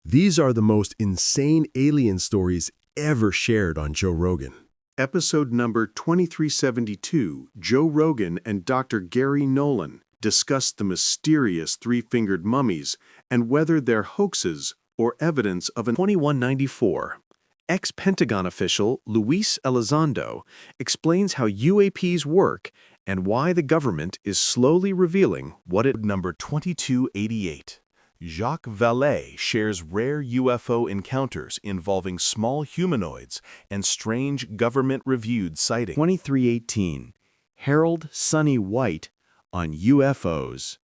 These are the most insane alien stories ever shared on Joe Rogan. Episode number 2372, Joe Rogan and Dr. Gary Nolan discuss the mysterious three-fingered mummies and whether they're hoaxes or evidence of an 2194. Ex-Pentagon official Luis Elizondo explains how UAPs work and why the government is slowly revealing what it... Number 2288. Jacques Vallée shares rare UFO encounters involving small humanoids and strange government-reviewed sightings. 2318. Harold Sonny White on UFOs,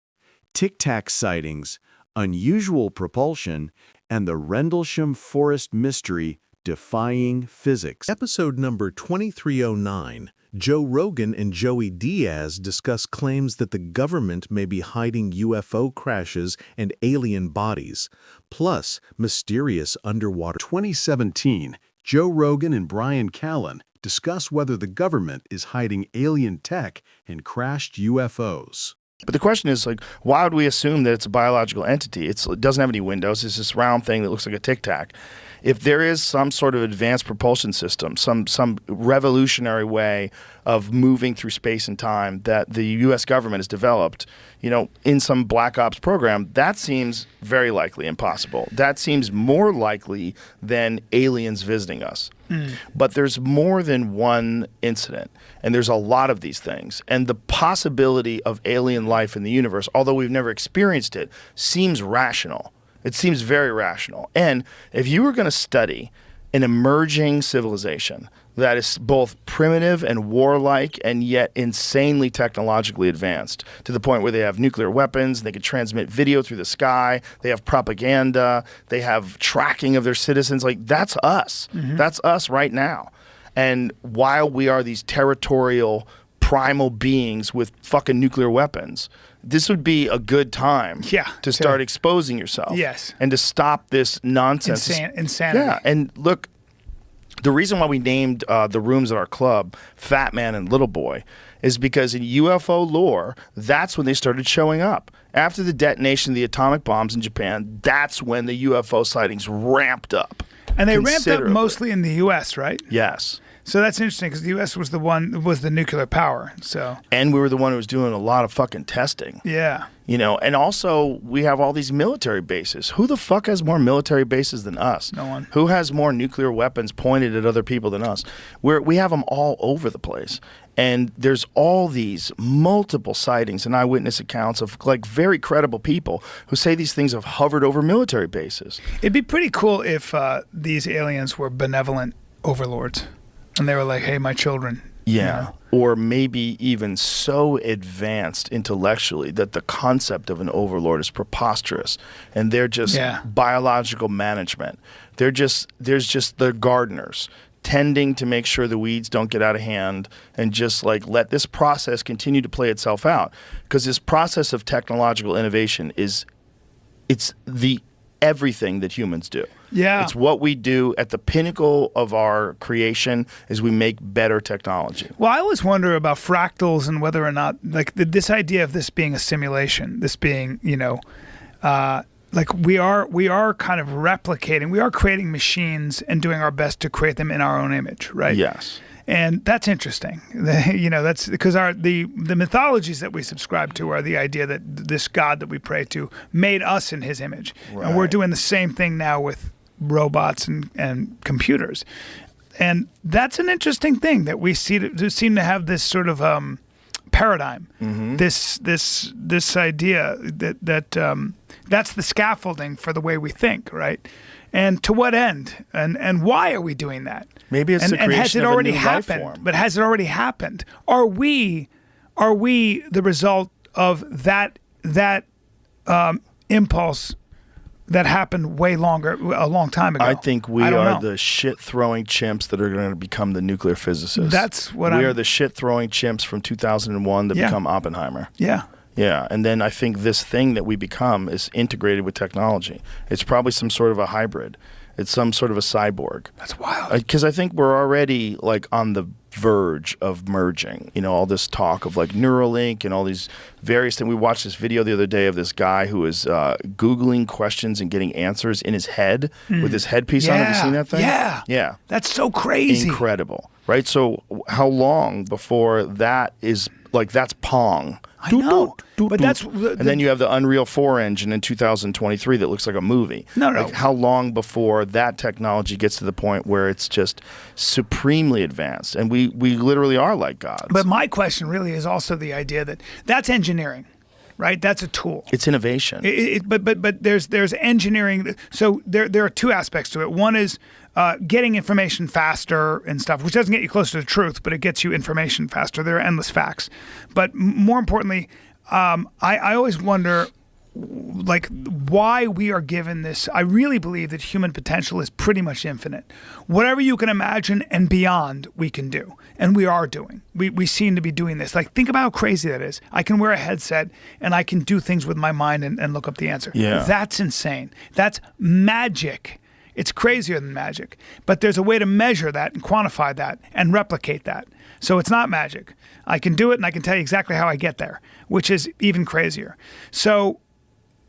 Tic Tac sightings, unusual propulsion, and the Rendlesham Forest mystery defying physics. Episode number 2309. Joe Rogan and Joey Diaz discuss claims that the government may be hiding UFO crashes and alien bodies, plus mysterious underwater. 2017, Joe Rogan and Brian Callen discuss whether the government is hiding alien tech and crashed UFOs. But the question is, like, why would we assume that it's a biological entity? It doesn't have any windows. It's this round thing that looks like a Tic Tac. If there is some sort of advanced propulsion system, some revolutionary way of moving through space and time that the U.S. government has developed, in some Black Ops program, that seems very likely impossible. That seems more likely than aliens visiting us. But there's more than one incident, and there's a lot of these things. And the possibility of alien life in the universe, although we've never experienced it, seems rational. It seems very rational. And if you were going to study an emerging civilization that is both primitive and warlike and yet insanely technologically advanced to the point where they have nuclear weapons, they can transmit video through the sky, they have propaganda, they have tracking of their citizens, like that's us. That's us right now. And while we are these territorial primal beings with fucking nuclear weapons, this would be a good time to start exposing yourself. Yes. And to stop this nonsense. Insanity. Yeah. And look, the reason why we named the rooms at our club Fat Man and Little Boy is because in UFO lore, that's when they started showing up. After the detonation of the atomic bombs in Japan, that's when the UFO sightings ramped up. And they ramped up mostly in the U.S., right? Yes. So that's interesting because the U.S. was the nuclear power. So and we were the one who was doing a lot of fucking testing. Yeah. And also we have all these military bases. Who the fuck has more military bases than us? No one. Who has more nuclear weapons pointed at other people than us? We have them all over the place. And there's all these multiple sightings and eyewitness accounts of like very credible people who say these things have hovered over military bases. It'd be pretty cool if these aliens were benevolent overlords. And they were like, hey, my children. Yeah. Or maybe even so advanced intellectually that the concept of an overlord is preposterous. And they're just biological management. There's just the gardeners tending to make sure the weeds don't get out of hand and just like let this process continue to play itself out. Because this process of technological innovation it's the everything that humans do. Yeah. It's what we do at the pinnacle of our creation is we make better technology. Well, I always wonder about fractals and whether or not, like, this idea of this being a simulation, this being, like we are kind of replicating, we are creating machines and doing our best to create them in our own image, right? Yes. And that's interesting. That's because the mythologies that we subscribe to are the idea that this God that we pray to made us in his image. Right. And we're doing the same thing now with robots and computers. And that's an interesting thing that we seem to have this sort of paradigm, this idea that that's the scaffolding for the way we think, right? And to what end? And why are we doing that? Maybe it's the creation of a new life form. But has it already happened? Are we the result of that impulse that happened a long time ago? I think we are the shit-throwing chimps that are going to become the nuclear physicists. That's what we are the shit-throwing chimps from 2001 that become Oppenheimer. Yeah. Yeah, and then I think this thing that we become is integrated with technology. It's probably some sort of a hybrid. It's some sort of a cyborg. That's wild. Because I think we're already like on the verge of merging. You know, all this talk of like Neuralink and all these various things. We watched this video the other day of this guy who was Googling questions and getting answers in his head with his headpiece on. Have you seen that thing? Yeah. Yeah. That's so crazy. Incredible. Right? So how long before that is like, that's Pong. I know. But that's... And then you have the Unreal 4 engine in 2023 that looks like a movie. No. Like, how long before that technology gets to the point where it's just supremely advanced? And we literally are like gods. But my question really is also the idea that that's engineering, right? That's a tool. It's innovation. But there's engineering. So there are two aspects to it. One is getting information faster and stuff, which doesn't get you closer to truth, but it gets you information faster. There are endless facts. But more importantly, I always wonder, like, why we are given this. I really believe that human potential is pretty much infinite. Whatever you can imagine and beyond, we can do. And we are doing. We seem to be doing this. Like, think about how crazy that is. I can wear a headset and I can do things with my mind and look up the answer. Yeah. That's insane. That's magic. It's crazier than magic. But there's a way to measure that and quantify that and replicate that. So it's not magic. I can do it and I can tell you exactly how I get there, which is even crazier. So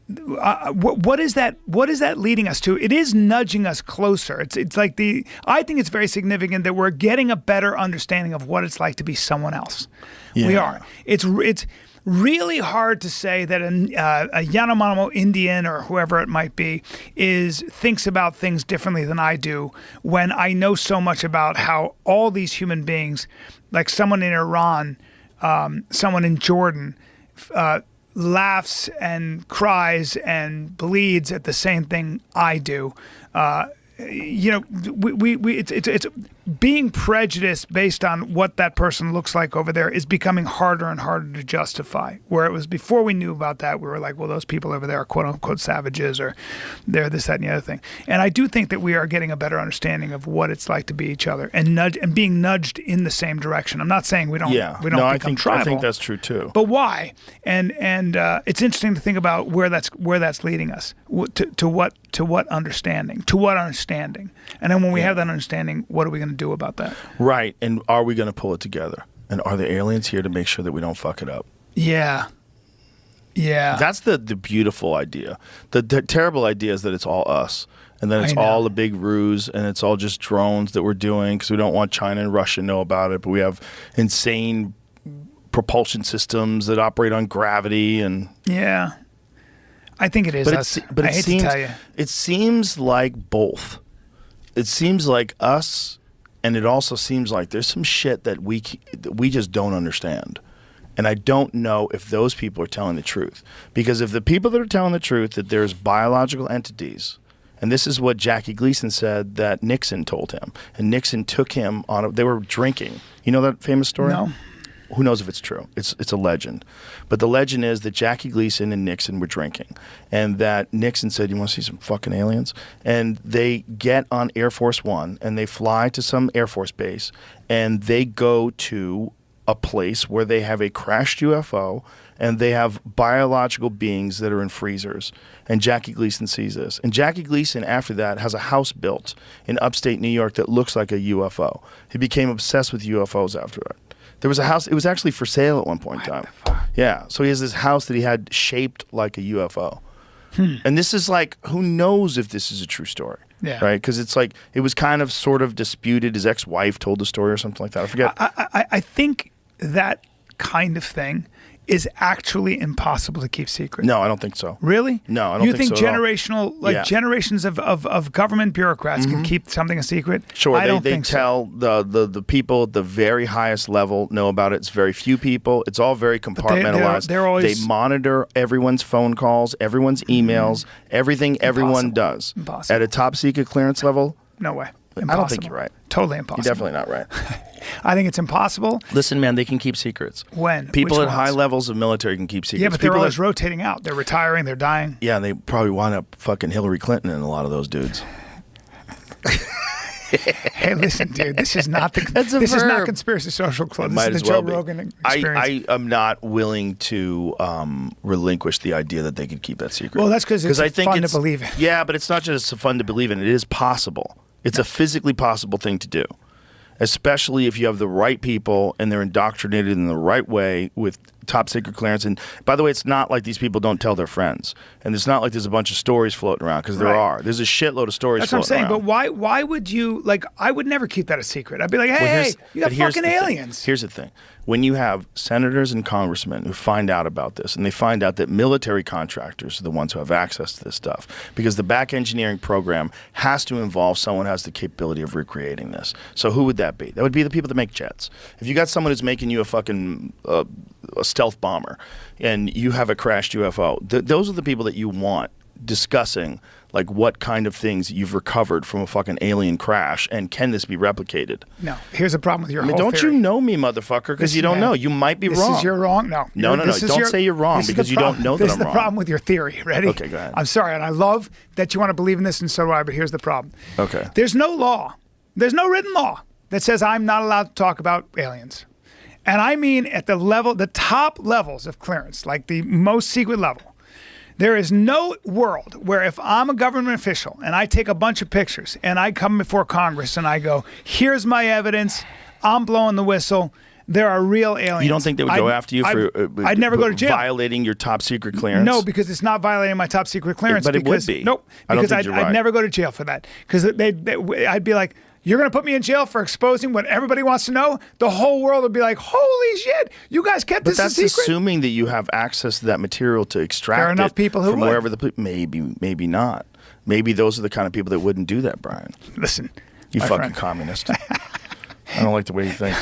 what is that leading us to? It is nudging us closer. It's like I think it's very significant that we're getting a better understanding of what it's like to be someone else. Yeah. We are. It's really hard to say that a Yanomamo Indian or whoever it might be thinks about things differently than I do, when I know so much about how all these human beings, like someone in Iran, someone in Jordan, laughs and cries and bleeds at the same thing I do. It's being prejudiced based on what that person looks like over there is becoming harder and harder to justify. Where it was before we knew about that, we were like, well, those people over there are quote unquote savages, or they're this, that, and the other thing. And I do think that we are getting a better understanding of what it's like to be each other and being nudged in the same direction. I'm not saying we don't become tribal. I think that's true too. But why? And it's interesting to think about where that's leading us to what understanding. And then when we have that understanding, what are we going to do about that? Right. And are we going to pull it together? And are the aliens here to make sure that we don't fuck it up? Yeah. Yeah. That's the beautiful idea. The terrible idea is that it's all us. And then it's all a big ruse, and it's all just drones that we're doing because we don't want China and Russia to know about it. But we have insane propulsion systems that operate on gravity. And yeah. I think it is us. But I hate to tell you. It seems like both. It seems like us, and it also seems like there's some shit that we just don't understand. And I don't know if those people are telling the truth. Because if the people that are telling the truth that there's biological entities, and this is what Jackie Gleason said that Nixon told him, and Nixon took him on they were drinking. You know that famous story? No. Who knows if it's true? It's a legend. But the legend is that Jackie Gleason and Nixon were drinking, and that Nixon said, you want to see some fucking aliens? And they get on Air Force One, and they fly to some Air Force base, and they go to a place where they have a crashed UFO, and they have biological beings that are in freezers. And Jackie Gleason sees this. And Jackie Gleason, after that, has a house built in upstate New York that looks like a UFO. He became obsessed with UFOs after it. There was a house, it was actually for sale at one point in time. Yeah, so he has this house that he had shaped like a UFO. And this is like, who knows if this is a true story? Yeah. Right? Because it's like, it was kind of sort of disputed. His ex-wife told the story or something like that. I forget. I think that kind of thing is actually impossible to keep secret. No, I don't think so. Really? No, I don't think so. You think generations of government bureaucrats can keep something a secret? Sure, I don't they think tell so. the people at the very highest level know about it. It's very few people. It's all very compartmentalized. They're always, they monitor everyone's phone calls, everyone's emails, everything everyone does. Impossible. At a top secret clearance level? No way. Impossible. I don't think you're right. Totally impossible. You're definitely not right. I think it's impossible. Listen, man, they can keep secrets. When? People Which at ones? high levels of military can keep secrets. Yeah, but they're always rotating out. They're retiring. They're dying. Yeah, and they probably wind up fucking Hillary Clinton and a lot of those dudes. Hey, listen, dude. This is not This is not Conspiracy Social Club. This is the Joe Rogan Experience. I am not willing to relinquish the idea that they could keep that secret. Well, that's because it's fun to believe in. Yeah, but it's not just fun to believe in. It is possible. It's a physically possible thing to do. especially if you have the right people and they're indoctrinated in the right way with top secret clearance. And by the way, it's not like these people don't tell their friends, and it's not like there's a bunch of stories floating around, because there are. There's a shitload of stories. That's what I'm saying. Around. But why would you like? I would never keep that a secret. I'd be like, hey, you got fucking aliens. Here's the thing: when you have senators and congressmen who find out about this, and they find out that military contractors are the ones who have access to this stuff, because the back engineering program has to involve someone who has the capability of recreating this. So who would that be? That would be the people that make jets. If you got someone who's making you a fucking a stealth bomber, and you have a crashed UFO, those are the people that you want discussing like what kind of things you've recovered from a fucking alien crash, and can this be replicated? No, here's the problem with your whole don't theory. you know me, motherfucker? Because you don't know. You might be wrong. This is your wrong. No. No. Don't say you're wrong because you don't know that I'm wrong. This is the problem with your theory. Ready? Okay, go ahead. I'm sorry, and I love that you want to believe in this, and so do I, but here's the problem. Okay. There's no law. There's no written law that says I'm not allowed to talk about aliens. And I mean at the top levels of clearance, like the most secret level. There is no world where if I'm a government official and I take a bunch of pictures and I come before Congress and I go, here's my evidence, I'm blowing the whistle, there are real aliens. You don't think they would go after you for I'd never go to jail. Violating your top secret clearance? No, because it's not violating my top secret clearance. But it would be. Nope. Because I'd never go to jail for that. Because I'd be like, you're going to put me in jail for exposing what everybody wants to know? The whole world would be like, holy shit, you guys kept this a secret? But that's assuming that you have access to that material to extract there are enough people who from would. wherever maybe not. Maybe those are the kind of people that wouldn't do that, Brian. Listen, you fucking communist. I don't like the way you think.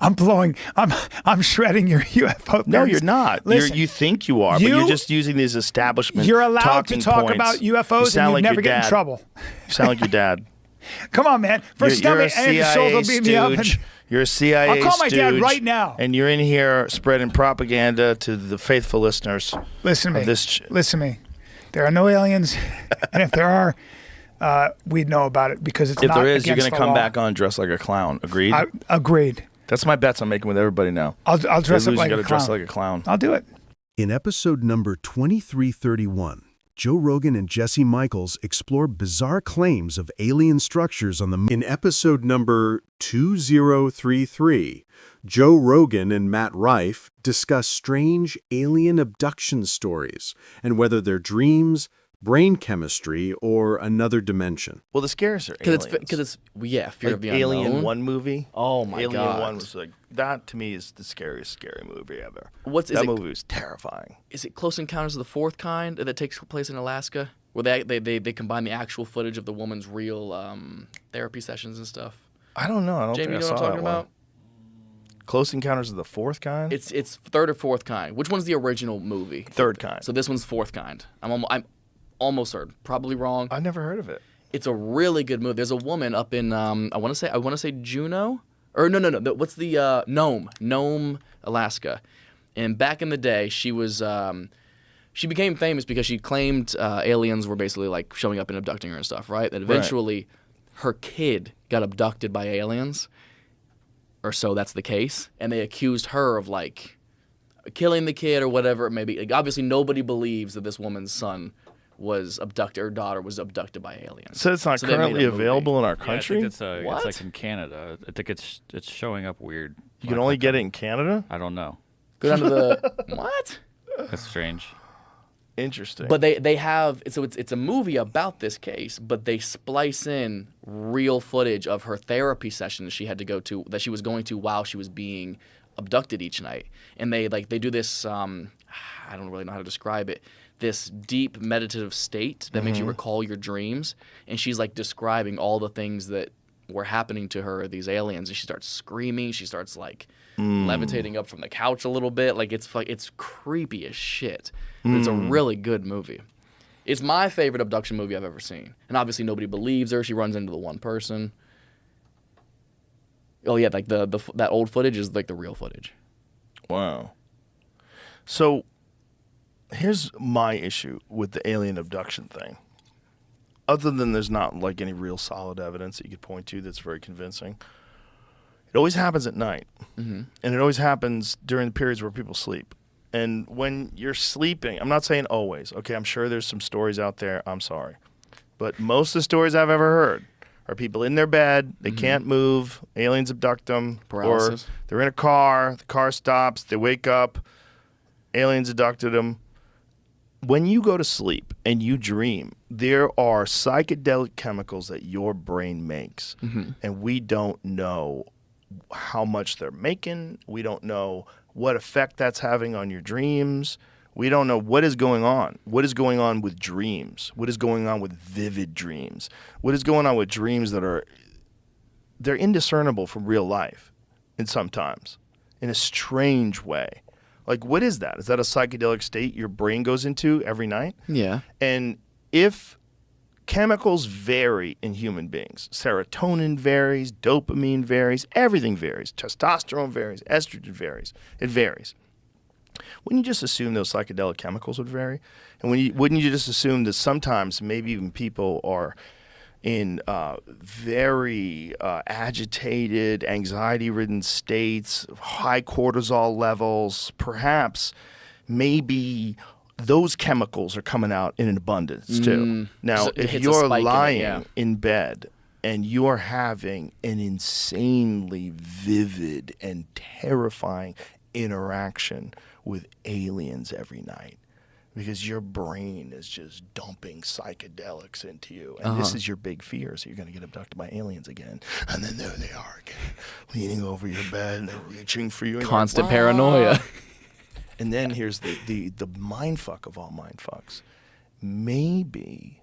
I'm shredding your UFO theories. No, you're not. Listen, you think you are, but you're just using these establishment You're allowed to talk points. about UFOs and you never get in trouble. You sound like your dad. Come on, man. First, tell me, Andy Schultz will beat me up. You're a CIA I'll call my dad stooge, right now. And you're in here spreading propaganda to the faithful listeners. Listen to me. Listen to me. There are no aliens, and if there are, we'd know about it because it's not against the law. If there is, you're going to come back on dressed like a clown. Agreed? Agreed. That's my bets I'm making with everybody now. I'll dress up like a clown. You got to dress like a clown. I'll do it. In episode number 2331, Joe Rogan and Jesse Michaels explore bizarre claims of alien structures on the moon. In episode number 2033, Joe Rogan and Matt Rife discuss strange alien abduction stories and whether they're dreams, brain chemistry, or another dimension. Well, the scares are aliens. Because it's fear of the unknown. Alien 1 movie. Oh my god. Alien 1 was like, that to me is the scariest scary movie ever. That movie was terrifying. Is it Close Encounters of the Fourth Kind that takes place in Alaska? Where they combine the actual footage of the woman's real therapy sessions and stuff? I don't know. I don't Jamie, think I you know saw what I'm talking that one. about? Close Encounters of the Fourth Kind? It's third or fourth kind. Which one's the original movie? Third kind. So this one's fourth kind. I'm almost certain. Probably wrong. I never heard of it. It's a really good movie. There's a woman up in I want to say Juneau, or no. What's the Nome, Alaska? And back in the day, she was she became famous because she claimed aliens were basically like showing up and abducting her and stuff, right? That eventually her kid got abducted by aliens, or so that's the case, and they accused her of like killing the kid or whatever it may be. Like, obviously, nobody believes that this woman's son was abducted or daughter was abducted by aliens. So it's not currently available in our Yeah, country? I think it's like in Canada. I think it's showing up weird. You can only get it in Canada? I don't know. Go down to the what? That's strange. Interesting. But they have it's a movie about this case, but they splice in real footage of her therapy sessions she had to go to that she was going to while she was being abducted each night, and they do this. I don't really know how to describe it. This deep meditative state that makes you recall your dreams, and she's like describing all the things that were happening to her, these aliens, and she starts screaming. She starts like levitating up from the couch a little bit. Like it's creepy as shit. But it's a really good movie. It's my favorite abduction movie I've ever seen. And obviously nobody believes her. She runs into the one person. Oh yeah, like that old footage is like the real footage. Wow. So here's my issue with the alien abduction thing. Other than there's not like any real solid evidence that you could point to that's very convincing. It always happens at night. And it always happens during the periods where people sleep. And when you're sleeping, I'm not saying always. Okay, I'm sure there's some stories out there. I'm sorry. But most of the stories I've ever heard Are people in their bed, they can't move, aliens abduct them, Paralysis. or they're in a car, the car stops, they wake up, aliens abducted them. When you go to sleep and you dream, there are psychedelic chemicals that your brain makes, and we don't know how much they're making. We don't know what effect that's having on your dreams. We don't know what is going on. What is going on with dreams? What is going on with vivid dreams? What is going on with dreams that they're indiscernible from real life in sometimes, in a strange way. Like, what is that? Is that a psychedelic state your brain goes into every night? Yeah. And if chemicals vary in human beings, serotonin varies, dopamine varies, everything varies, testosterone varies, estrogen varies, it varies. Wouldn't you just assume those psychedelic chemicals would vary? And wouldn't you just assume that sometimes maybe even people are in very agitated, anxiety-ridden states, high cortisol levels, perhaps maybe those chemicals are coming out in an abundance too. Now, So it if hits a you're spike in it, lying yeah. in bed and you're having an insanely vivid and terrifying interaction with aliens every night, because your brain is just dumping psychedelics into you. And this is your big fear. So you're going to get abducted by aliens again. And then there they are again, leaning over your bed and they're reaching for you. And Constant you're like, paranoia. and then here's the mind fuck of all mind fucks. Maybe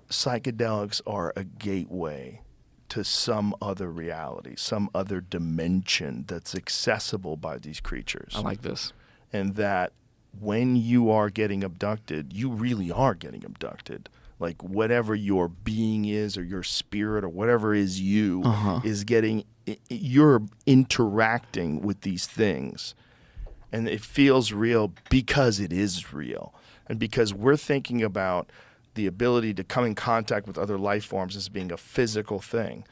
psychedelics are a gateway to some other reality, some other dimension that's accessible by these creatures. I like this. And that when you are getting abducted, you really are getting abducted. Like whatever your being is or your spirit or whatever is you is getting, you're interacting with these things. And it feels real because it is real. And because we're thinking about the ability to come in contact with other life forms as being a physical thing.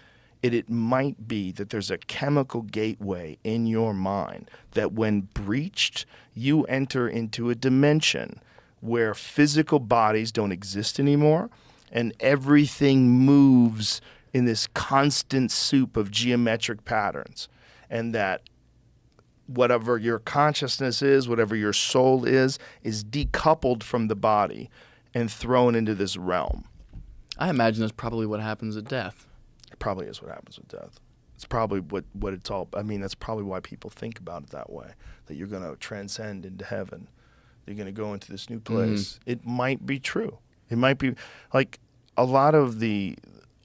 It might be that there's a chemical gateway in your mind that when breached, you enter into a dimension where physical bodies don't exist anymore and everything moves in this constant soup of geometric patterns. And that whatever your consciousness is, whatever your soul is decoupled from the body and thrown into this realm. I imagine that's probably what happens at death. It probably is what happens with death. It's probably what it's all, I mean, that's probably why people think about it that way, that you're going to transcend into heaven. You're going to go into this new place. It might be true. It might be, like, a lot of the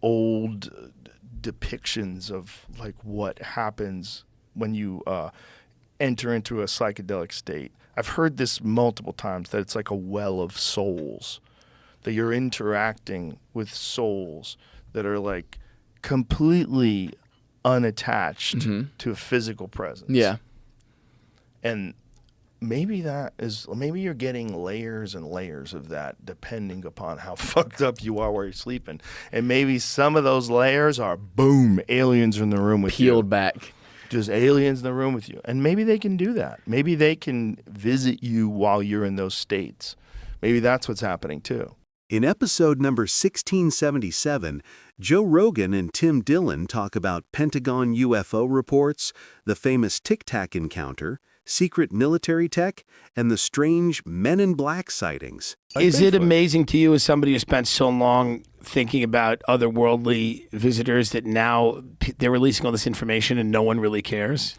old depictions of, like, what happens when you enter into a psychedelic state. I've heard this multiple times, that it's like a well of souls, that you're interacting with souls that are, like, completely unattached to a physical presence. Yeah. And maybe you're getting layers and layers of that depending upon how fucked up you are while you're sleeping. And maybe some of those layers are, boom, aliens are in the room with you. Peeled back. Just aliens in the room with you. And maybe they can do that. Maybe they can visit you while you're in those states. Maybe that's what's happening too. In episode number 1677, Joe Rogan and Tim Dillon talk about Pentagon UFO reports, the famous Tic Tac encounter, secret military tech, and the strange Men in Black sightings. Is it amazing to you, as somebody who spent so long thinking about otherworldly visitors, that now they're releasing all this information and no one really cares?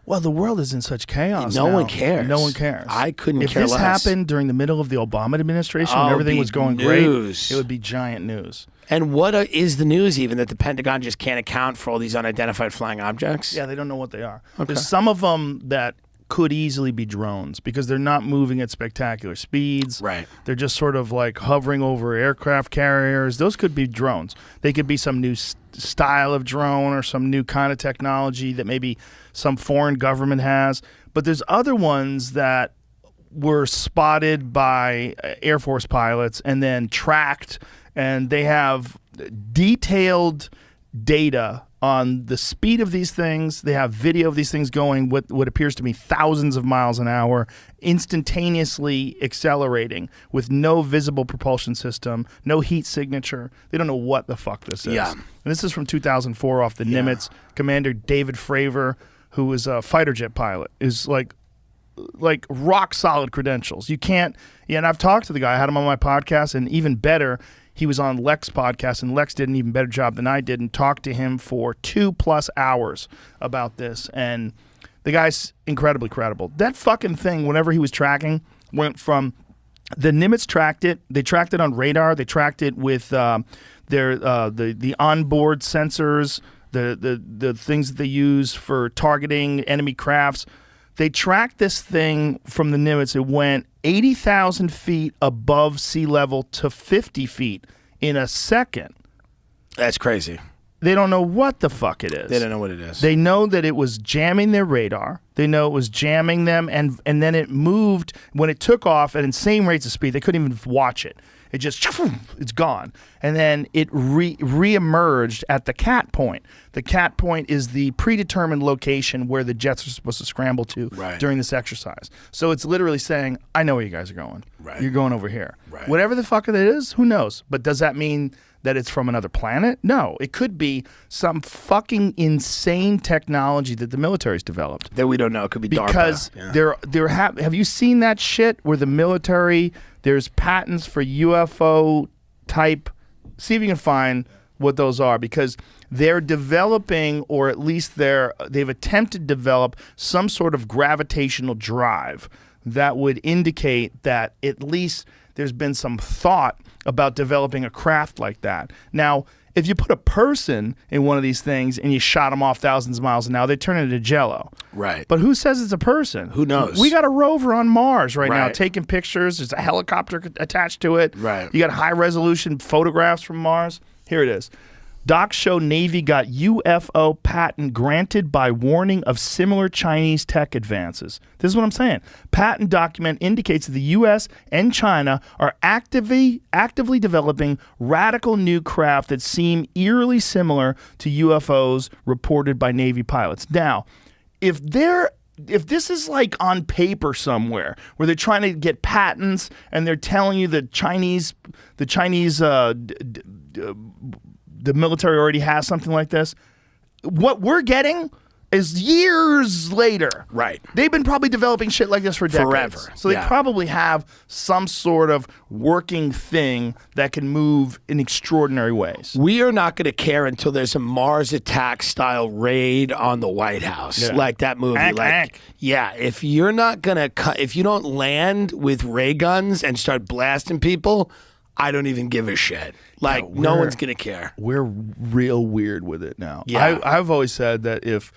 Well, the world is in such chaos No now. one cares. No one cares. I couldn't if care this less. happened during the middle of the Obama administration when Oh, everything it'd was be going news. great, it would be giant news. And what is the news even, that the Pentagon just can't account for all these unidentified flying objects? Yeah, they don't know what they are. There's some of them that could easily be drones because they're not moving at spectacular speeds. Right. They're just sort of like hovering over aircraft carriers. Those could be drones. They could be some new style of drone or some new kind of technology that maybe some foreign government has. But there's other ones that were spotted by Air Force pilots and then tracked, and they have detailed data on the speed of these things. They have video of these things going what appears to be thousands of miles an hour, instantaneously accelerating with no visible propulsion system, no heat signature. They don't know what the fuck this is. Yeah. And this is from 2004 off the Nimitz. Commander David Fravor, who was a fighter jet pilot, is like rock solid credentials. You can't, and I've talked to the guy, I had him on my podcast, and even better, he was on Lex's podcast, and Lex did an even better job than I did, and talked to him for 2+ hours about this. And the guy's incredibly credible. That fucking thing, whenever he was tracking, went from the Nimitz tracked it. They tracked it on radar. They tracked it with the onboard sensors, the things that they use for targeting enemy crafts. They tracked this thing from the Nimitz. It went 80,000 feet above sea level to 50 feet in a second. That's crazy. They don't know what the fuck it is. They don't know what it is. They know that it was jamming their radar. They know it was jamming them, and then it moved when it took off at insane rates of speed. They couldn't even watch it. It just, it's gone. And then it re-emerged at the cat point. The cat point is the predetermined location where the jets are supposed to scramble to during this exercise. So it's literally saying, I know where you guys are going. Right. You're going over here. Right. Whatever the fuck it is, who knows? But does that mean that it's from another planet? No. It could be some fucking insane technology that the military's developed. That we don't know. It could be because DARPA. have you seen that shit where the military, there's patents for UFO type, see if you can find what those are, because they're developing, or at least they've attempted to develop some sort of gravitational drive that would indicate that at least there's been some thought about developing a craft like that. Now, if you put a person in one of these things and you shot them off thousands of miles an hour, they turn into jello. Right. But who says it's a person? Who knows? We got a rover on Mars now Right. taking pictures. There's a helicopter attached to it. Right. You got high-resolution photographs from Mars. Here it is. Docs show Navy got UFO patent granted by warning of similar Chinese tech advances. This is what I'm saying. Patent document indicates that the U.S. and China are actively developing radical new craft that seem eerily similar to UFOs reported by Navy pilots. Now, if this is like on paper somewhere where they're trying to get patents and they're telling you the Chinese the military already has something like this, what we're getting is years later. Right. They've been probably developing shit like this for decades. Forever. So they Yeah. probably have some sort of working thing that can move in extraordinary ways. We are not going to care until there's a Mars attack style raid on the White House, Yeah. like that movie. Hank. Yeah, if you're not going to, if you don't land with ray guns and start blasting people, I don't even give a shit. Like, no one's going to care. We're real weird with it now. Yeah. I've always said that if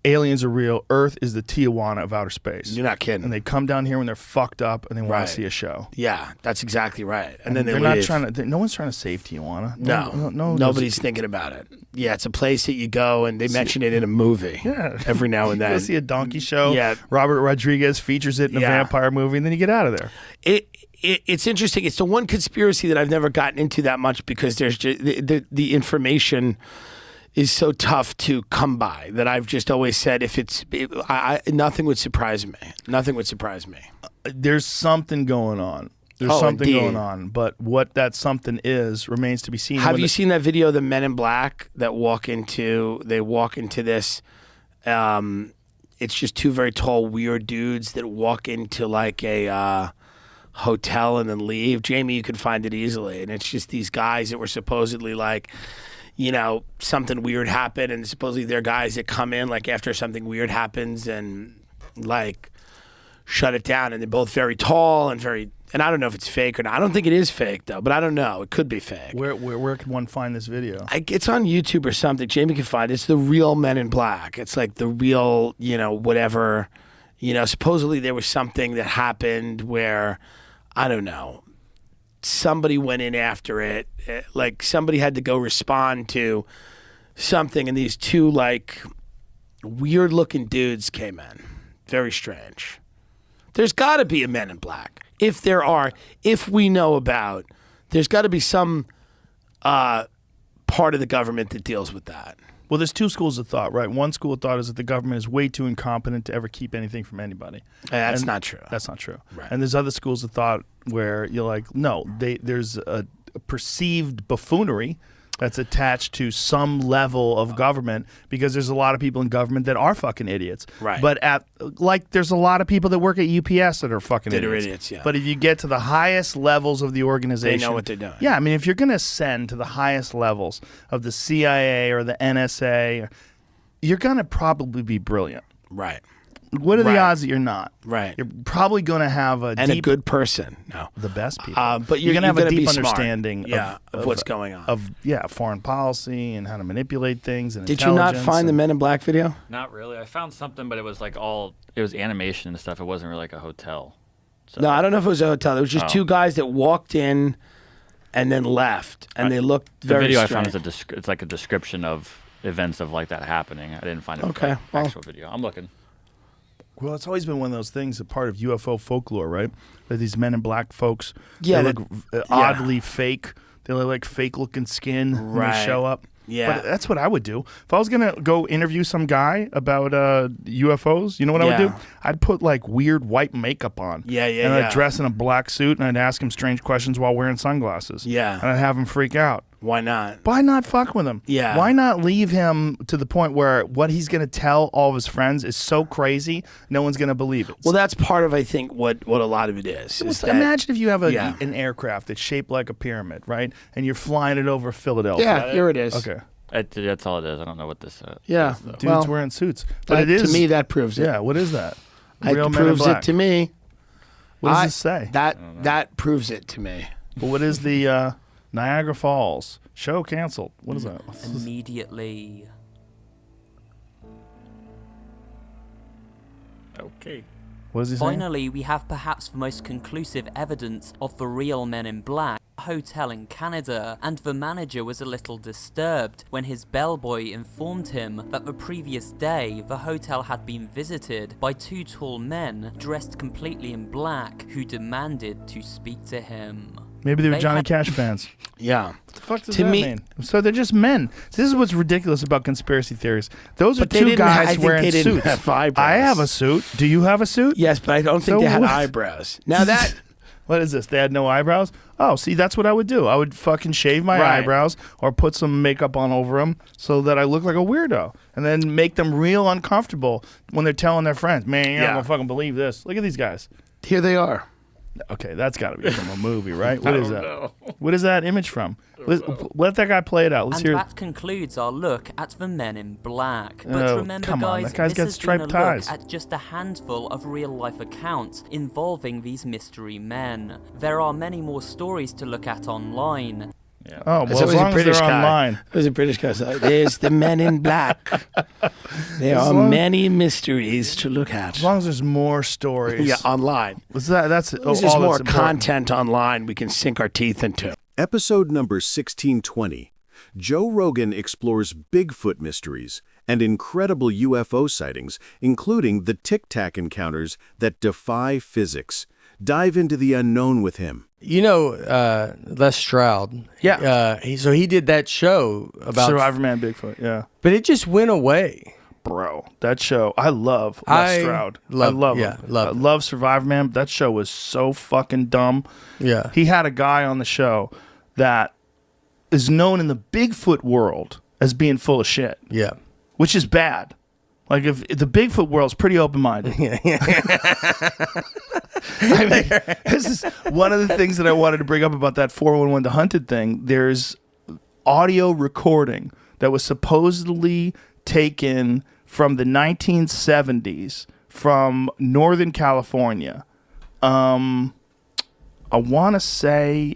aliens are real, Earth is the Tijuana of outer space. You're not kidding. And they come down here when they're fucked up and they want Right. to see a show. Yeah, that's exactly right. And then they're they not leave. trying to. No one's trying to save Tijuana. No, no, nobody's thinking about it. Yeah, it's a place that you go, and they mention it in a movie. Yeah. Every now and You go then. see a donkey show. Yeah. Robert Rodriguez features it in a Yeah. vampire movie, and then you get out of there. It's interesting. It's the one conspiracy that I've never gotten into that much because there's just, the information is so tough to come by that I've just always said nothing would surprise me. Nothing would surprise me. There's something going on. There's Oh, something indeed. going on, but what that something is remains to be seen. Have you seen that video of the Men in Black that walk into this? It's just two very tall, weird dudes that walk into like a hotel and then leave. Jamie, you could find it easily, and it's just these guys that were supposedly like, you know, something weird happened, and supposedly they're guys that come in like after something weird happens and like shut it down, and they're both very tall and very. And I don't know if it's fake or not. I don't think it is fake though, but I don't know. It could be fake. Where can one find this video? It's on YouTube or something. Jamie can find it. It's the real Men in Black. It's like the real, whatever. Supposedly there was something that happened where, I don't know, somebody went in after it. Like somebody had to go respond to something, and these two like weird looking dudes came in. Very strange. There's got to be a Men in Black. If there are, if we know about, there's got to be some part part of the government that deals with that. Well, there's two schools of thought, right? One school of thought is that the government is way too incompetent to ever keep anything from anybody. That's not true. That's not true. Right. And there's other schools of thought where you're like, no, there's a perceived buffoonery that's attached to some level of government because there's a lot of people in government that are fucking idiots. Right. But there's a lot of people that work at UPS that are fucking idiots. That are idiots, yeah. But if you get to the highest levels of the organization, They know what they're doing. Yeah, I mean, if you're going to send to the highest levels of the CIA or the NSA, you're going to probably be brilliant. Right. What are the odds that you're not? Right. You're probably going to have a good person. No. the best people. But you're going to have a gonna deep be smart. understanding of what's going on. of foreign policy and how to manipulate things. And Did you not find the Men in Black video? Not really. I found something, but it was like it was animation and stuff. It wasn't really like a hotel. So. No, I don't know if it was a hotel. There was just two guys that walked in and then left, and they looked very The video strange. I found is it's like a description of events of like that happening. I didn't find it Okay, like well. actual video. I'm looking. Well, it's always been one of those things, a part of UFO folklore, right? That these men in black folks, Yeah, they look oddly fake. They look like fake-looking skin when they Right. show up. Yeah. But that's what I would do. If I was going to go interview some guy about UFOs, you know what I would do? I'd put like weird white makeup on. Yeah, And I'd dress in a black suit and I'd ask him strange questions while wearing sunglasses. Yeah. And I'd have him freak out. Why not? Why not fuck with him? Yeah. Why not leave him to the point where what he's going to tell all of his friends is so crazy, no one's going to believe it? Well, that's part of, I think, what a lot of it is. Imagine if you have Yeah. an aircraft that's shaped like a pyramid, right? And you're flying it over Philadelphia. Yeah, here it is. Okay. That's all it is. I don't know what this Yeah. is, though. Dudes Well, wearing suits. But it is. To me, that proves it. Yeah, what is that? It Real Men in proves Black. it to me. What does this say? That proves it to me. But what is the Niagara Falls? Show canceled. What is that? Immediately. Okay. What is he saying? Finally, we have perhaps the most conclusive evidence of the real Men in Black. A hotel in Canada, and the manager was a little disturbed when his bellboy informed him that the previous day the hotel had been visited by two tall men dressed completely in black who demanded to speak to him. Maybe they were They Johnny had- Cash fans. Yeah. What the fuck does To that me- mean? So they're just men. This is what's ridiculous about conspiracy theories. Those are But they two didn't- I guys think wearing they didn't suits. have eyebrows. I have a suit. Do you have a suit? Yes, but I don't think So they had what? eyebrows. Now that... What is this? They had no eyebrows? Oh, see, that's what I would do. I would fucking shave my Right. eyebrows or put some makeup on over them so that I look like a weirdo. And then make them real uncomfortable when they're telling their friends, man, you're not going to fucking believe this. Look at these guys. Here they are. Okay, that's got to be from a movie, right? What is that? What is that image from? Let that guy play it out. Let's And hear it. that concludes our look at the Men in Black. But Oh, remember, come on, guys, that guy's this got has been striped a ties. look at just a handful of real-life accounts involving these mystery men. There are many more stories to look at online. Oh, It's well, as always long as they're online. It was a British guy. So there's the Men in Black. There are many mysteries to look at. As long as there's more stories. Yeah, online. That's There's all just more that's important. content online we can sink our teeth into. Episode number 1620. Joe Rogan explores Bigfoot mysteries and incredible UFO sightings, including the Tic Tac encounters that defy physics. Dive into the unknown with him. You know, Les Stroud. Yeah. So he did that show about Survivor Man Bigfoot, yeah. but it just went away. Bro, that show, I love Les Stroud. I love him. love I it. love Survivor Man. That show was so fucking dumb. Yeah. He had a guy on the show that is known in the Bigfoot world as being full of shit, Yeah. which is bad. Like, if the Bigfoot world's pretty open-minded. I mean, this is one of the things that I wanted to bring up about that 411 The Hunted thing. There's audio recording that was supposedly taken from the 1970s from Northern California. I want to say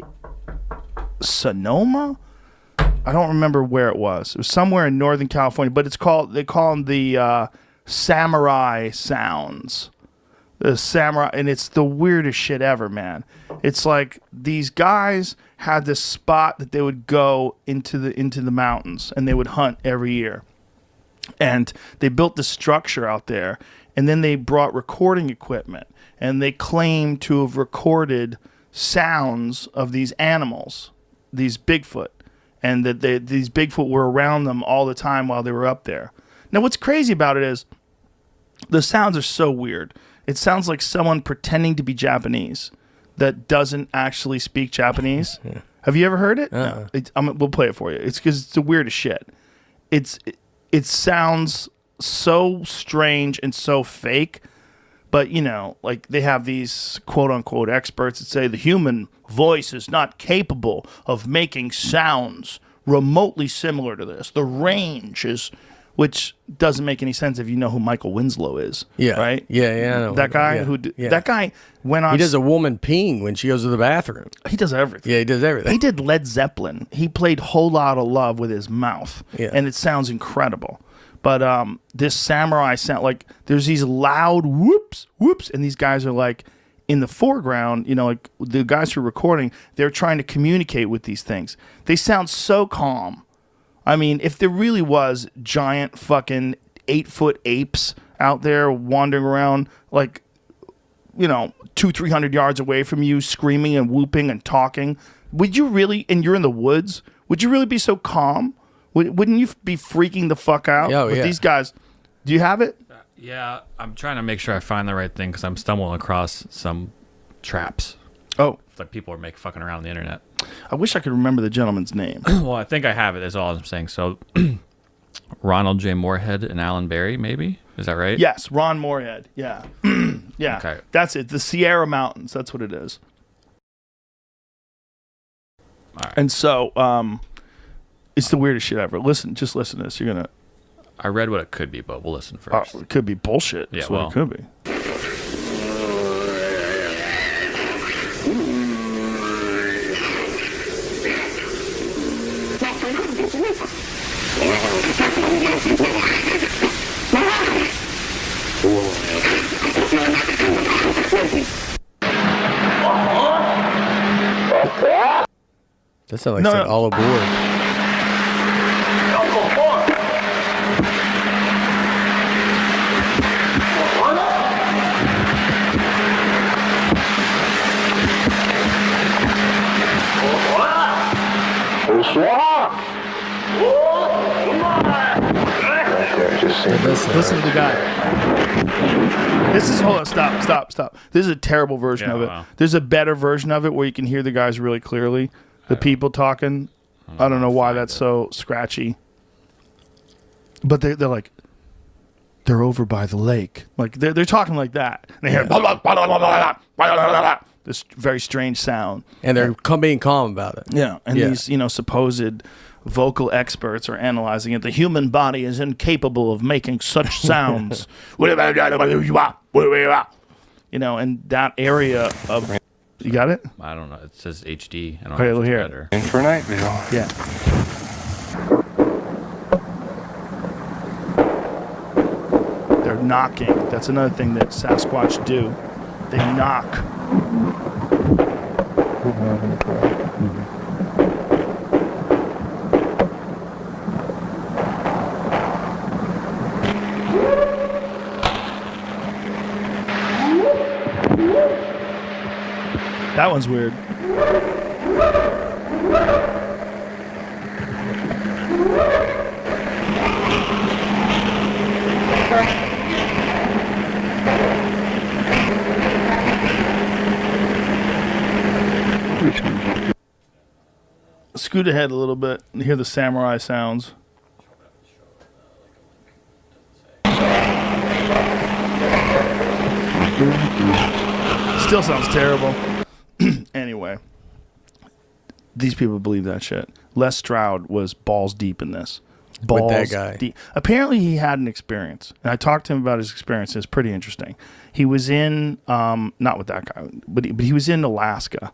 Sonoma? I don't remember where it was. It was somewhere in Northern California, but they call them the samurai sounds. The samurai, and it's the weirdest shit ever, man. It's like these guys had this spot that they would go into the mountains and they would hunt every year. And they built this structure out there, and then they brought recording equipment, and they claimed to have recorded sounds of these animals, these Bigfoot. and that these Bigfoot were around them all the time while they were up there. Now, what's crazy about it is the sounds are so weird. It sounds like someone pretending to be Japanese that doesn't actually speak Japanese. Have you ever heard it? No. We'll play it for you. It's because it's the weirdest shit. It sounds so strange and so fake, but like they have these quote unquote experts that say the human voice is not capable of making sounds remotely similar to this. The range is, which doesn't make any sense if you know who Michael Winslow is. Yeah. Right? Yeah, I know. That guy that guy went on. He does a woman peeing when she goes to the bathroom. He does everything. Yeah, he does everything. He did Led Zeppelin. He played Whole Lotta Love with his mouth. Yeah. And it sounds incredible. But this samurai sound, like there's these loud whoops, whoops, and these guys are like in the foreground, like the guys who are recording, they're trying to communicate with these things. They sound so calm. I mean, if there really was giant fucking 8-foot apes out there wandering around, like, 200-300 yards away from you, screaming and whooping and talking, would you really, and you're in the woods, would you really be so calm? Wouldn't you be freaking the fuck out with these guys? Do you have it? Yeah, I'm trying to make sure I find the right thing because I'm stumbling across some traps. Oh. It's like people are fucking around on the internet. I wish I could remember the gentleman's name. Well, I think I have it. That's all I'm saying. So, Ronald J. Moorhead and Alan Berry, maybe? Is that right? Yes, Ron Moorhead. Yeah. Yeah. Okay. That's it. The Sierra Mountains. That's what it is. All right. And so, it's the weirdest shit ever. Just listen to this. You're going to... I read what it could be, but we'll listen first. It could be bullshit. Yeah, That's what it could be. That sounds like all aboard. Listen to the guy. This is hold on, stop. This is a terrible version of it. Wow. There's a better version of it where you can hear the guys really clearly. The people talking. I don't know why that's so scratchy. But they're like, they're over by the lake. Like they're talking like that. And they hear this very strange sound. And they're being calm about it. Yeah, and these supposed vocal experts are analyzing it. The human body is incapable of making such sounds. And that area of... You got it? I don't know. It says HD. I don't Okay, know if look it's here. better. In for night view. Yeah. They're knocking. That's another thing that Sasquatch do. They knock. That one's weird. Scoot ahead a little bit and hear the samurai sounds. Still sounds terrible. Anyway, these people believe that shit. Les Stroud was balls deep in this. With that guy. Deep. Apparently, he had an experience, and I talked to him about his experience. It's pretty interesting. He was in, not with that guy, but he was in Alaska,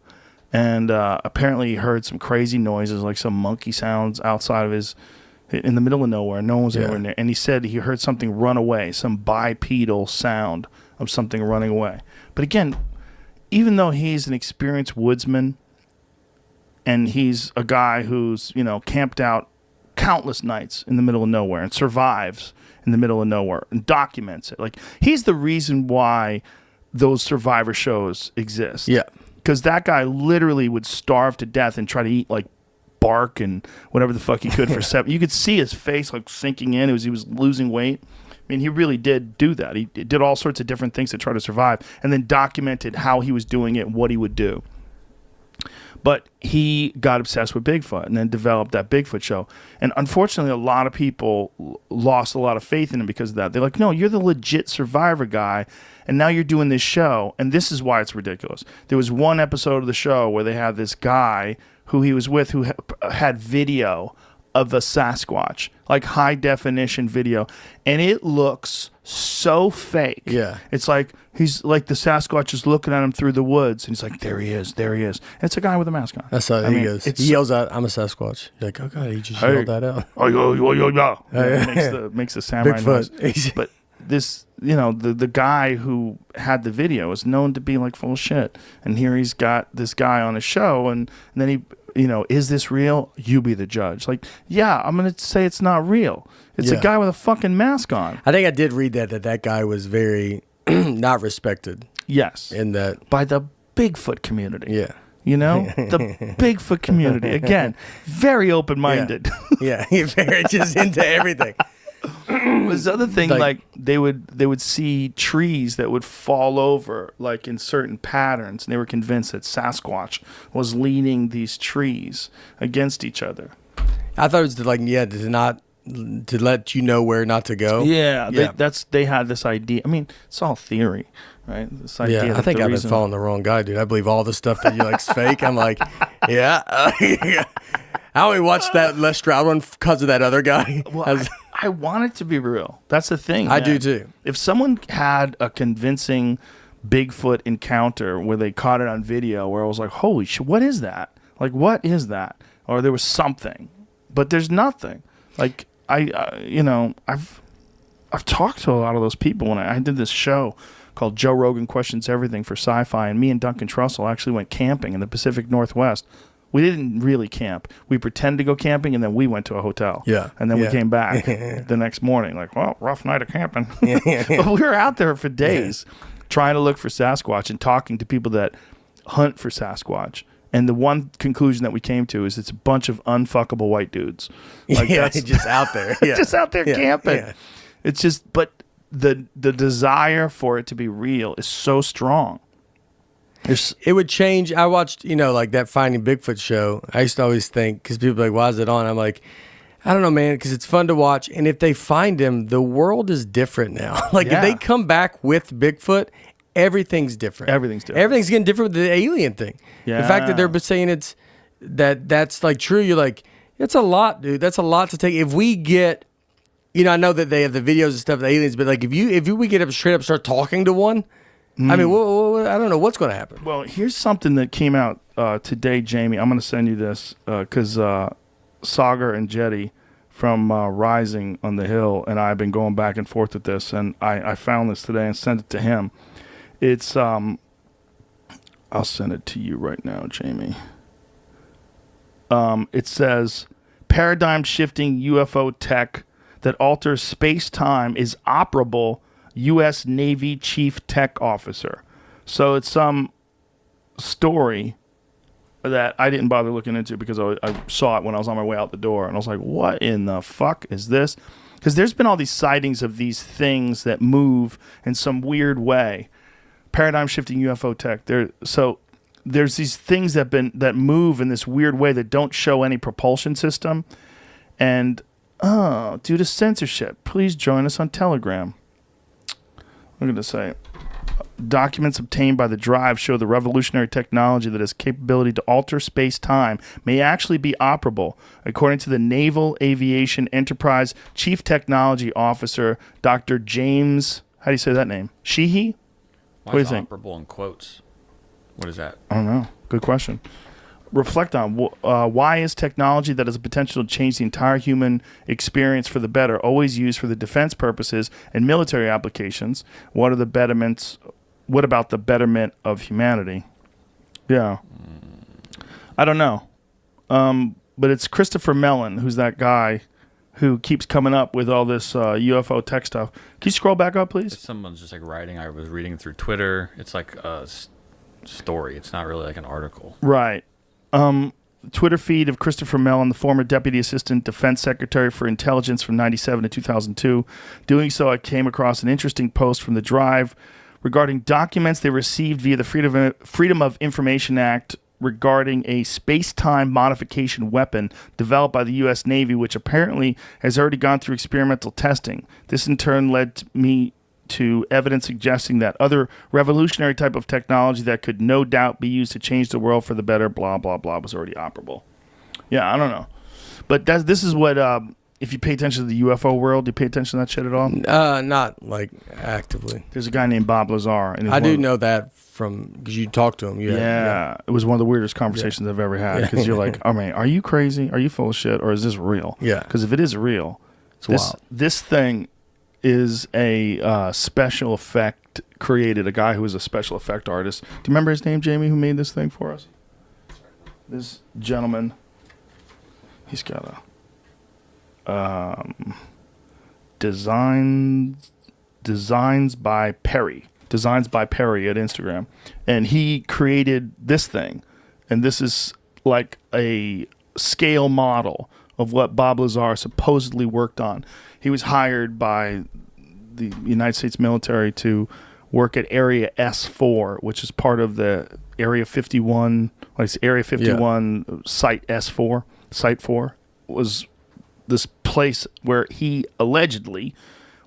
and apparently he heard some crazy noises, like some monkey sounds outside of in the middle of nowhere. No one was anywhere near, and he said he heard something run away, some bipedal sound of something running away. But again, even though he's an experienced woodsman and he's a guy who's, camped out countless nights in the middle of nowhere and survives in the middle of nowhere and documents it. Like, he's the reason why those survivor shows exist. Yeah. Because that guy literally would starve to death and try to eat like bark and whatever the fuck he could for 7. You could see his face like sinking in. He was losing weight. I mean, he really did do that. He did all sorts of different things to try to survive, and then documented how he was doing it and what he would do. But he got obsessed with Bigfoot and then developed that Bigfoot show. And unfortunately, a lot of people lost a lot of faith in him because of that. They're like, no, you're the legit survivor guy, and now you're doing this show, and this is why it's ridiculous. There was one episode of the show where they had this guy who he was with who had video of a Sasquatch, like high definition video, and it looks so fake. Yeah. It's like he's like the Sasquatch is looking at him through the woods, and he's like, there he is. And it's a guy with a mask on. That's how he goes. He yells out, "I'm a Sasquatch." You're like, oh god, he just yelled that out. Makes the samurai noise. Bigfoot. But this, the guy who had the video is known to be like full of shit, and here he's got this guy on a show, and then he, is this real? You be the judge. Like, yeah, I'm gonna say it's not real. It's a guy with a fucking mask on. I think I did read that guy was very not respected. Yes, in that by the Bigfoot community. Yeah. The Bigfoot community, again, very open-minded. Yeah, very just into everything. This other thing, like they would see trees that would fall over like in certain patterns, and they were convinced that Sasquatch was leaning these trees against each other. I thought it was to let you know where not to go. Yeah. They had this idea. I mean, it's all theory, right? This idea. Yeah, I think I've been following the wrong guy, dude. I believe all the stuff that you like's fake. I'm like, yeah. I only watched that Les Stroud one because of that other guy. Well, I want it to be real. That's the thing. I do too. If someone had a convincing Bigfoot encounter where they caught it on video, where I was like, holy shit, what is that? Like, what is that? Or there was something, but there's nothing. Like, I've talked to a lot of those people when I did this show called Joe Rogan Questions Everything for Sci-Fi, and me and Duncan Trussell actually went camping in the Pacific Northwest. We didn't really camp. We pretended to go camping, and then we went to a hotel. Yeah. And then we came back the next morning, like, well, rough night of camping. But we were out there for days trying to look for Sasquatch and talking to people that hunt for Sasquatch. And the one conclusion that we came to is it's a bunch of unfuckable white dudes. Like, that's just out there. Just out there camping. Yeah. It's just, but the desire for it to be real is so strong. It would change. I watched, like that Finding Bigfoot show. I used to always think, because people are like, why is it on? I'm like, I don't know, man, because it's fun to watch. And if they find him, the world is different now. Like, if they come back with Bigfoot, everything's different. Everything's different. Everything's getting different with the alien thing. Yeah. The fact that they're saying that's like true, you're like, it's a lot, dude. That's a lot to take. If we get, I know that they have the videos and stuff of the aliens, but like if we get up straight up start talking to one, I mean, I don't know what's going to happen. Well, here's something that came out today, Jamie. I'm going to send you this because Sagar and Jetty from Rising on the Hill and I have been going back and forth with this, and I found this today and sent it to him. It's I'll send it to you right now, Jamie. It says paradigm-shifting UFO tech that alters space-time is operable. U.S. Navy Chief Tech Officer. So it's some story that I didn't bother looking into because I saw it when I was on my way out the door, and I was like, what in the fuck is this? Because there's been all these sightings of these things that move in some weird way. Paradigm-shifting UFO tech. There's these things that move in this weird way that don't show any propulsion system. And, due to censorship, please join us on Telegram. I'm going to say, documents obtained by the Drive show the revolutionary technology that has capability to alter space-time may actually be operable, according to the Naval Aviation Enterprise Chief Technology Officer, Dr. James, how do you say that name? Sheehy? Why what do you is think? Operable in quotes? What is that? I don't know. Good question. Reflect on why is technology that has the potential to change the entire human experience for the better always used for the defense purposes and military applications? What are the betterments? What about the betterment of humanity? Yeah. I don't know. But it's Christopher Mellon, who's that guy who keeps coming up with all this UFO tech stuff. Can you scroll back up, please? Someone's just like writing. I was reading through Twitter. It's like a story. It's not really like an article. Right. Twitter feed of Christopher Mellon, the former Deputy Assistant Defense Secretary for Intelligence from 1997 to 2002. Doing so, I came across an interesting post from The Drive regarding documents they received via the Freedom of Information Act regarding a space-time modification weapon developed by the U.S. Navy, which apparently has already gone through experimental testing. This in turn led me to evidence suggesting that other revolutionary type of technology that could no doubt be used to change the world for the better, blah, blah, blah, was already operable. Yeah, I don't know. But this is what, if you pay attention to the UFO world, do you pay attention to that shit at all? Not like actively. There's a guy named Bob Lazar. And I do know that because you talked to him. Yeah. It was one of the weirdest conversations I've ever had, because you're like, oh man, are you crazy? Are you full of shit? Or is this real? Yeah. Because if it is real, this thing is a special effect created, a guy who is a special effect artist. Do you remember his name, Jamie, who made this thing for us? This gentleman, he's got a designs by Perry at Instagram, and he created this thing, and this is like a scale model of what Bob Lazar supposedly worked on. He was hired by the United States military to work at Area S4, which is part of the Area 51. Area 51 Site S4. Site 4 was this place where he allegedly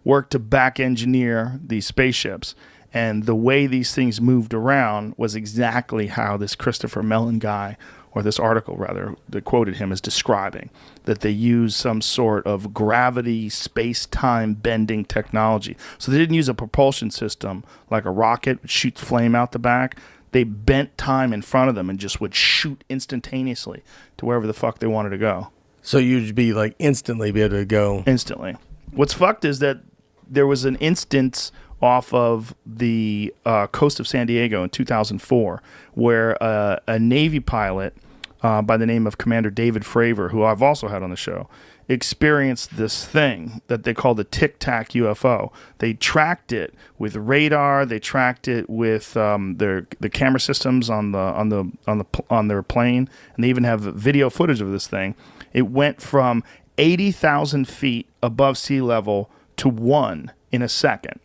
worked to back engineer these spaceships. And the way these things moved around was exactly how this Christopher Mellon guy, or this article rather, that quoted him as describing, that they used some sort of gravity, space-time bending technology. So they didn't use a propulsion system like a rocket, which shoots flame out the back. They bent time in front of them and just would shoot instantaneously to wherever the fuck they wanted to go. So you'd be like instantly be able to go. Instantly. What's fucked is that there was an instance off of the coast of San Diego in 2004 where a Navy pilot by the name of Commander David Fravor, who I've also had on the show, experienced this thing that they call the Tic Tac UFO. They tracked it with radar. They tracked it with the camera systems on their plane, and they even have video footage of this thing. It went from 80,000 feet above sea level to 1 in a second.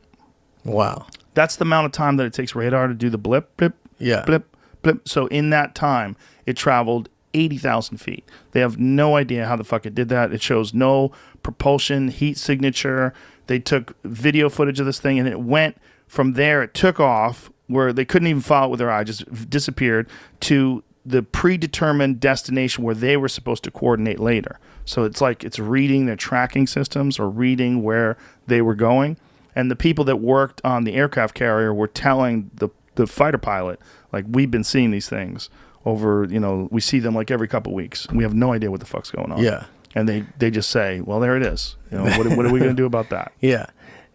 Wow. That's the amount of time that it takes radar to do the blip, blip, blip, blip. So in that time, it traveled 80,000 feet. They have no idea how the fuck it did that. It shows no propulsion, heat signature. They took video footage of this thing, and it went from there. It took off where they couldn't even follow it with their eye, just disappeared to the predetermined destination where they were supposed to coordinate later. So it's like it's reading their tracking systems or reading where they were going. And the people that worked on the aircraft carrier were telling the fighter pilot, like, we've been seeing these things over, we see them like every couple of weeks. We have no idea what the fuck's going on. Yeah. And they just say, well, there it is. What are we going to do about that? Yeah.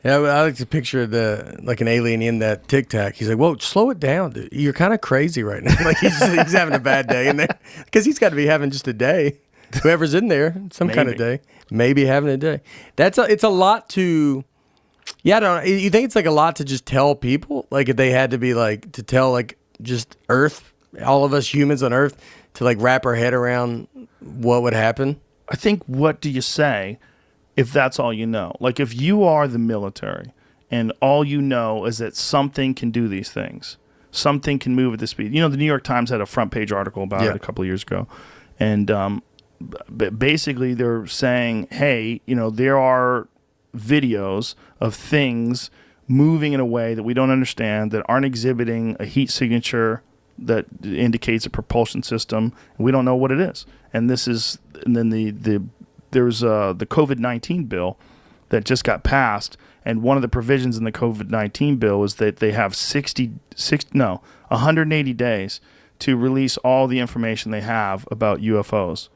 Yeah, I like to picture an alien in that Tic Tac. He's like, "Whoa, slow it down, dude. You're kind of crazy right now." Like he's having a bad day in there because he's got to be having just a day. Whoever's in there, some kind of day, maybe having a day. It's a lot to. Yeah, I don't know. You think it's like a lot to just tell people? Like if they had to be like to tell like just Earth, all of us humans on Earth, to like wrap our head around what would happen? I think, what do you say if that's all you know? Like if you are the military and all you know is that something can do these things, something can move at this speed. The New York Times had a front page article about it a couple of years ago. And basically they're saying, hey, there are videos of things moving in a way that we don't understand, that aren't exhibiting a heat signature that indicates a propulsion system, and we don't know what it is. And then there's the COVID-19 bill that just got passed, and one of the provisions in the COVID-19 bill is that they have 180 days to release all the information they have about UFOs.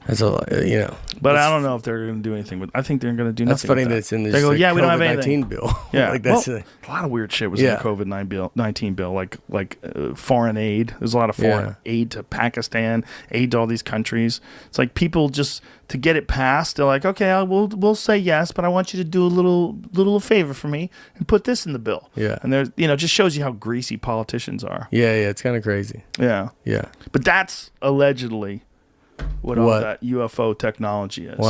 That's a lot, you know. But I don't know if they're going to do anything with. I think they're going to do nothing. That's funny with that it's in this. They go, like, yeah, we don't have COVID-19 anything. bill. Yeah, like that's a lot of weird shit was in the COVID-19 bill, like foreign aid. There's a lot of foreign aid to Pakistan, aid to all these countries. It's like people just to get it passed. They're like, okay, we'll say yes, but I want you to do a little favor for me and put this in the bill. Yeah, and there's just shows you how greasy politicians are. Yeah, it's kind of crazy. Yeah, yeah. But that's allegedly what all that UFO technology is. Wow.